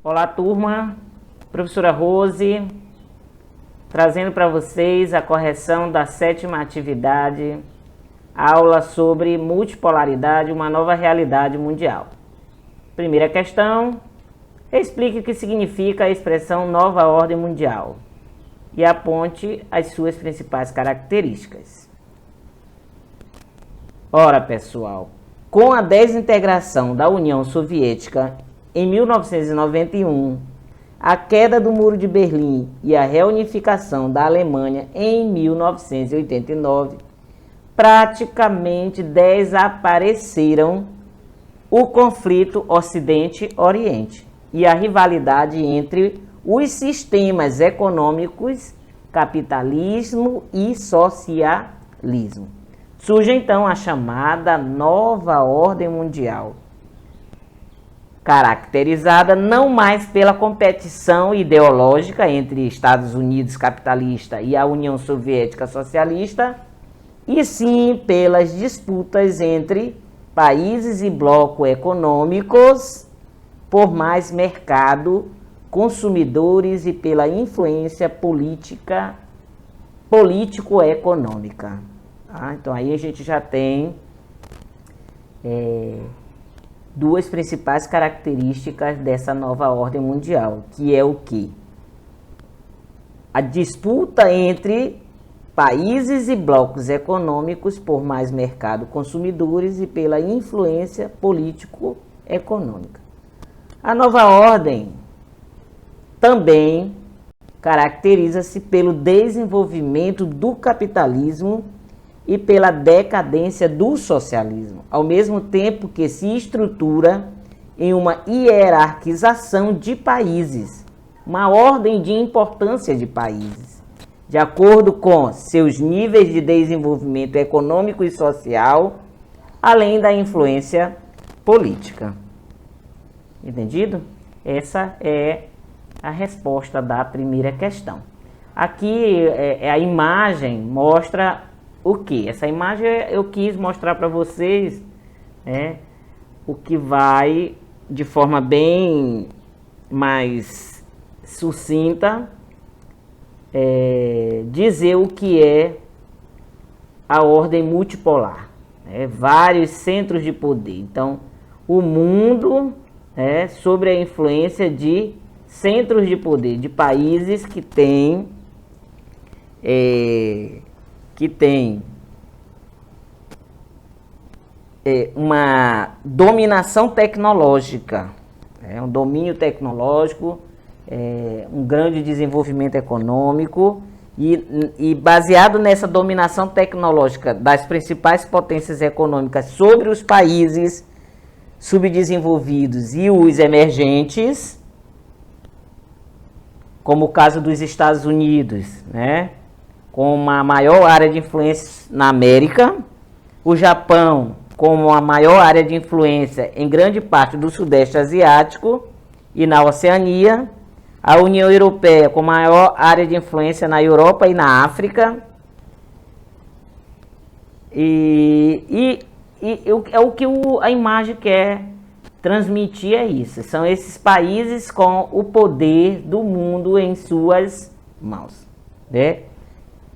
Olá, turma. Professora Rose, trazendo para vocês a correção da 7ª atividade, aula sobre multipolaridade, uma nova realidade mundial. Primeira questão, explique o que significa a expressão nova ordem mundial e aponte as suas principais características. Ora, pessoal, com a desintegração da União Soviética em 1991, a queda do Muro de Berlim e a reunificação da Alemanha em 1989, praticamente desapareceram o conflito Ocidente-Oriente e a rivalidade entre os sistemas econômicos capitalismo e socialismo. Surge então a chamada nova ordem mundial, caracterizada não mais pela competição ideológica entre Estados Unidos capitalista e a União Soviética socialista, e sim pelas disputas entre países e blocos econômicos por mais mercado, consumidores e pela influência político-econômica. Então aí a gente já tem duas principais características dessa nova ordem mundial, que é o quê? A disputa entre países e blocos econômicos por mais mercado, consumidores e pela influência político-econômica. A nova ordem também caracteriza-se pelo desenvolvimento do capitalismo e pela decadência do socialismo, ao mesmo tempo que se estrutura em uma hierarquização de países, uma ordem de importância de países, de acordo com seus níveis de desenvolvimento econômico e social, além da influência política. Entendido? Essa é a resposta da primeira questão. Aqui a imagem mostra o que? Essa imagem eu quis mostrar para vocês o que vai de forma bem mais sucinta dizer o que é a ordem multipolar. Vários centros de poder. Então, o mundo sobre a influência de centros de poder, de países que têm uma dominação tecnológica, um domínio tecnológico, um grande desenvolvimento econômico e baseado nessa dominação tecnológica das principais potências econômicas sobre os países subdesenvolvidos e os emergentes, como o caso dos Estados Unidos, com uma maior área de influência na América, o Japão com a maior área de influência em grande parte do Sudeste Asiático e na Oceania, a União Europeia com maior área de influência na Europa e na África, é o que a imagem quer transmitir, é isso. São esses países com o poder do mundo em suas mãos.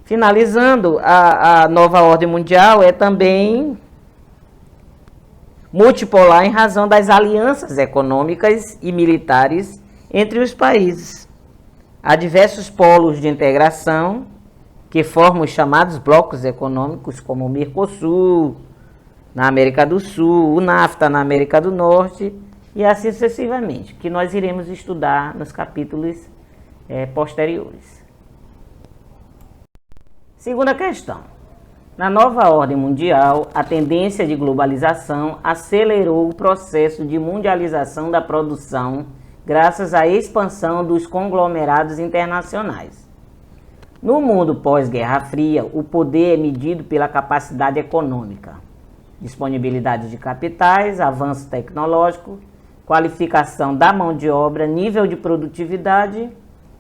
Finalizando, a nova ordem mundial é também multipolar em razão das alianças econômicas e militares entre os países. Há diversos polos de integração que formam os chamados blocos econômicos, como o Mercosul na América do Sul, o NAFTA na América do Norte e assim sucessivamente, que nós iremos estudar nos capítulos posteriores. Segunda questão. Na nova ordem mundial, a tendência de globalização acelerou o processo de mundialização da produção graças à expansão dos conglomerados internacionais. No mundo pós-Guerra Fria, o poder é medido pela capacidade econômica, disponibilidade de capitais, avanço tecnológico, qualificação da mão de obra, nível de produtividade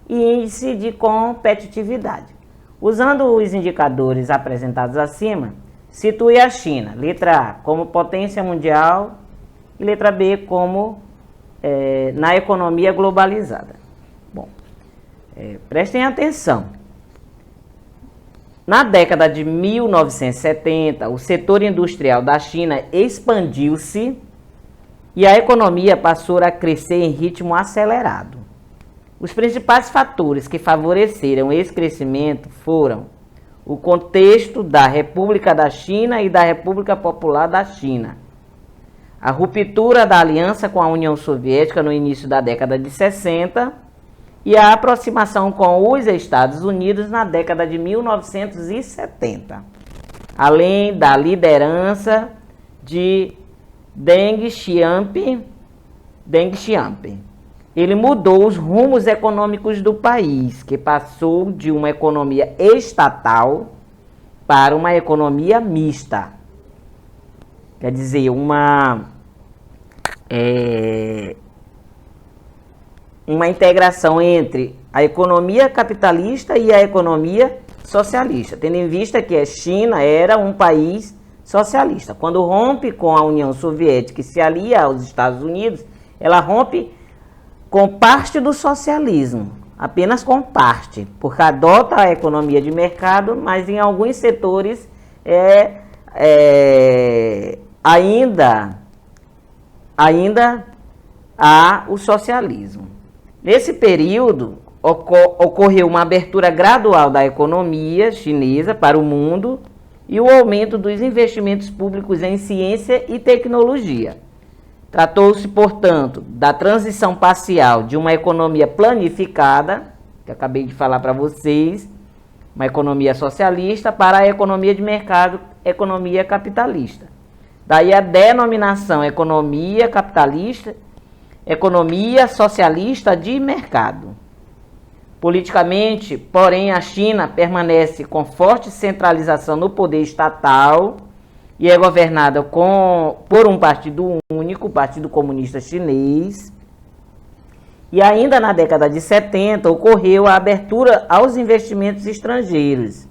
e índice de competitividade. Usando os indicadores apresentados acima, situe a China, letra A, como potência mundial e letra B como na economia globalizada. Bom, prestem atenção. Na década de 1970, o setor industrial da China expandiu-se e a economia passou a crescer em ritmo acelerado. Os principais fatores que favoreceram esse crescimento foram o contexto da República da China e da República Popular da China, a ruptura da aliança com a União Soviética no início da década de 60 e a aproximação com os Estados Unidos na década de 1970, além da liderança de Deng Xiaoping. Ele mudou os rumos econômicos do país, que passou de uma economia estatal para uma economia mista. Quer dizer, uma integração entre a economia capitalista e a economia socialista, tendo em vista que a China era um país socialista. Quando rompe com a União Soviética e se alia aos Estados Unidos, ela rompe com parte do socialismo, apenas com parte, porque adota a economia de mercado, mas em alguns setores ainda há o socialismo. Nesse período, ocorreu uma abertura gradual da economia chinesa para o mundo e o aumento dos investimentos públicos em ciência e tecnologia. Tratou-se, portanto, da transição parcial de uma economia planificada, que acabei de falar para vocês, uma economia socialista, para a economia de mercado, economia capitalista. Daí a denominação economia capitalista, economia socialista de mercado. Politicamente, porém, a China permanece com forte centralização no poder estatal e é governada por um partido único, o Partido Comunista Chinês. E ainda na década de 70 ocorreu a abertura aos investimentos estrangeiros.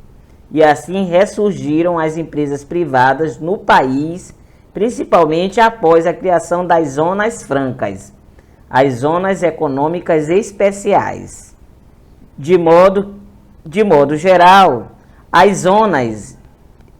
E assim ressurgiram as empresas privadas no país, principalmente após a criação das zonas francas, as zonas econômicas especiais. De modo geral, as zonas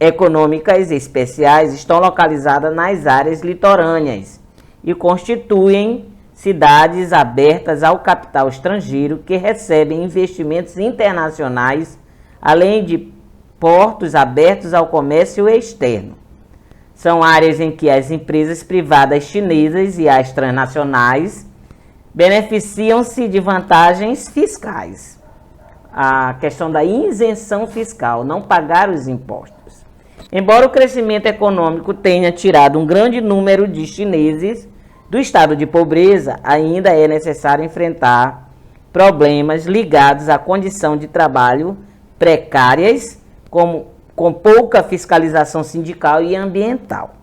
econômicas especiais estão localizadas nas áreas litorâneas e constituem cidades abertas ao capital estrangeiro que recebem investimentos internacionais, além de portos abertos ao comércio externo. São áreas em que as empresas privadas chinesas e as transnacionais beneficiam-se de vantagens fiscais. A questão da isenção fiscal, não pagar os impostos. Embora o crescimento econômico tenha tirado um grande número de chineses do estado de pobreza, ainda é necessário enfrentar problemas ligados à condição de trabalho precárias, com pouca fiscalização sindical e ambiental.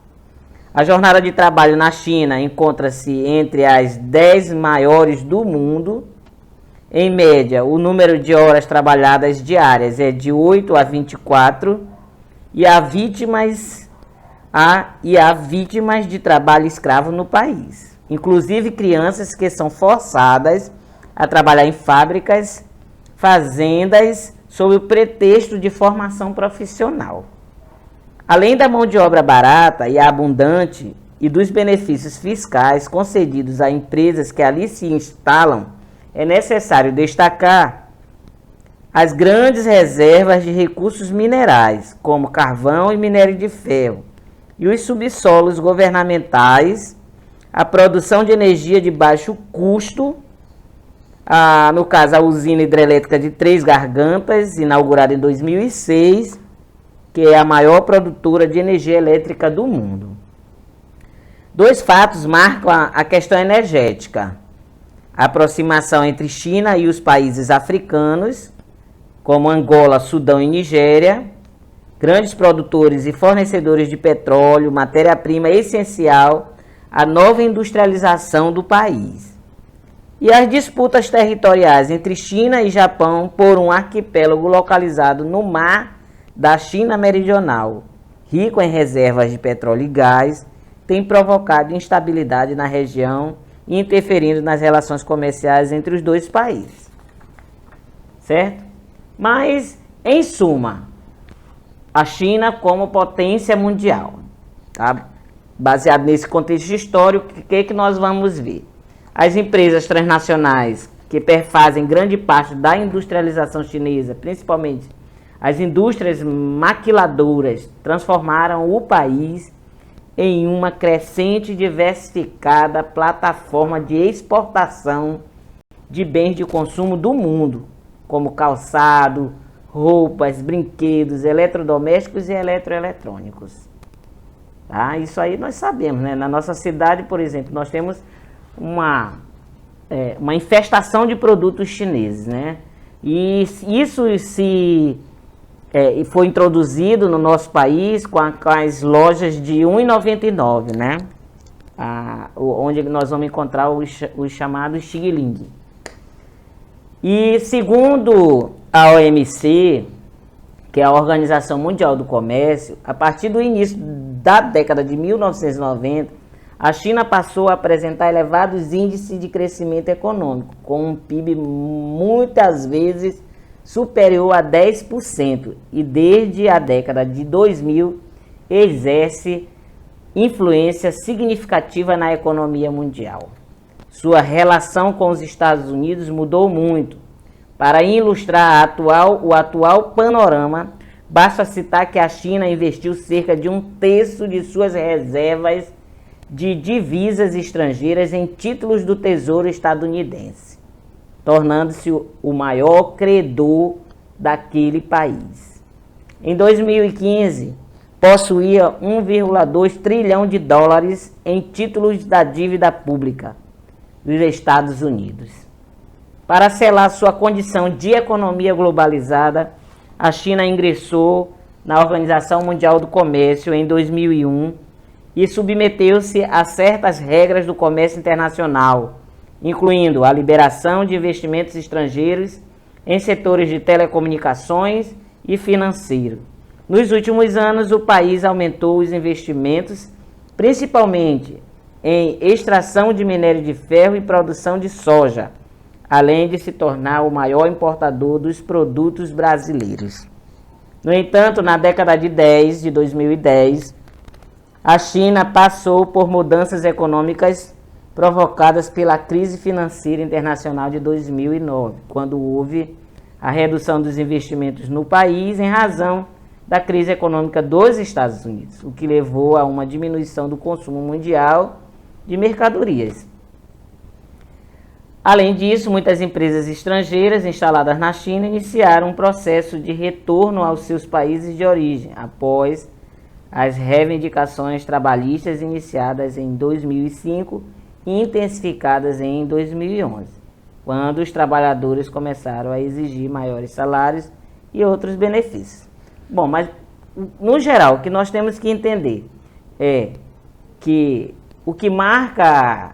A jornada de trabalho na China encontra-se entre as 10 maiores do mundo. Em média, o número de horas trabalhadas diárias é de 8 a 24 e há vítimas de trabalho escravo no país. Inclusive crianças que são forçadas a trabalhar em fábricas, fazendas, sob o pretexto de formação profissional. Além da mão de obra barata e abundante e dos benefícios fiscais concedidos a empresas que ali se instalam, é necessário destacar as grandes reservas de recursos minerais, como carvão e minério de ferro, e os subsolos governamentais, a produção de energia de baixo custo, no caso a usina hidrelétrica de Três Gargantas, inaugurada em 2006, que é a maior produtora de energia elétrica do mundo. Dois fatos marcam a questão energética: a aproximação entre China e os países africanos, como Angola, Sudão e Nigéria, grandes produtores e fornecedores de petróleo, matéria-prima essencial à nova industrialização do país. E as disputas territoriais entre China e Japão por um arquipélago localizado no mar da China Meridional, rico em reservas de petróleo e gás, tem provocado instabilidade na região interferindo nas relações comerciais entre os dois países. Certo? Mas, em suma, a China como potência mundial, tá? Baseado nesse contexto histórico, o que nós vamos ver? As empresas transnacionais que perfazem grande parte da industrialização chinesa, principalmente as indústrias maquiladoras, transformaram o país em uma crescente e diversificada plataforma de exportação de bens de consumo do mundo, como calçado, roupas, brinquedos, eletrodomésticos e eletroeletrônicos. Tá? Isso aí nós sabemos, né? Na nossa cidade, por exemplo, nós temos uma infestação de produtos chineses, né? E isso foi introduzido no nosso país com as lojas de R$ 1,99, né? Onde nós vamos encontrar os chamados Xing-Ling. E segundo a OMC, que é a Organização Mundial do Comércio, a partir do início da década de 1990, a China passou a apresentar elevados índices de crescimento econômico, com um PIB muitas vezes superior a 10%, e desde a década de 2000 exerce influência significativa na economia mundial. Sua relação com os Estados Unidos mudou muito. Para ilustrar o atual panorama, basta citar que a China investiu cerca de 1/3 de suas reservas de divisas estrangeiras em títulos do Tesouro estadunidense, tornando-se o maior credor daquele país. Em 2015, possuía 1,2 trilhão de dólares em títulos da dívida pública dos Estados Unidos. Para selar sua condição de economia globalizada, a China ingressou na Organização Mundial do Comércio em 2001 e submeteu-se a certas regras do comércio internacional, incluindo a liberação de investimentos estrangeiros em setores de telecomunicações e financeiro. Nos últimos anos, o país aumentou os investimentos, principalmente em extração de minério de ferro e produção de soja, além de se tornar o maior importador dos produtos brasileiros. No entanto, na década de 2010, a China passou por mudanças econômicas provocadas pela crise financeira internacional de 2009, quando houve a redução dos investimentos no país em razão da crise econômica dos Estados Unidos, o que levou a uma diminuição do consumo mundial de mercadorias. Além disso, muitas empresas estrangeiras instaladas na China iniciaram um processo de retorno aos seus países de origem, após as reivindicações trabalhistas iniciadas em 2005 e intensificadas em 2011, quando os trabalhadores começaram a exigir maiores salários e outros benefícios. Bom, mas no geral, o que nós temos que entender é que o que marca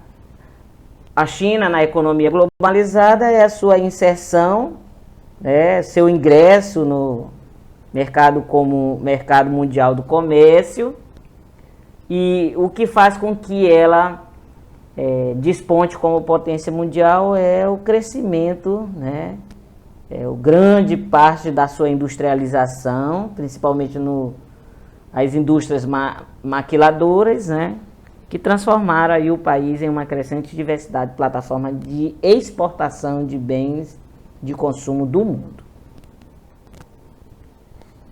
a China na economia globalizada é a sua inserção, né, seu ingresso no mercado como mercado mundial do comércio, e o que faz com que ela desponte como potência mundial é o crescimento, né, o grande parte da sua industrialização, principalmente as indústrias maquiladoras, né, que transformaram aí o país em uma crescente diversidade de plataforma de exportação de bens de consumo do mundo.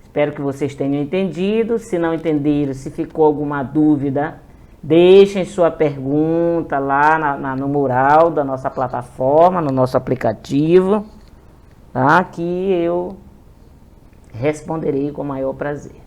Espero que vocês tenham entendido. Se não entenderam, se ficou alguma dúvida, deixem sua pergunta lá no mural da nossa plataforma, no nosso aplicativo, tá? Que eu responderei com o maior prazer.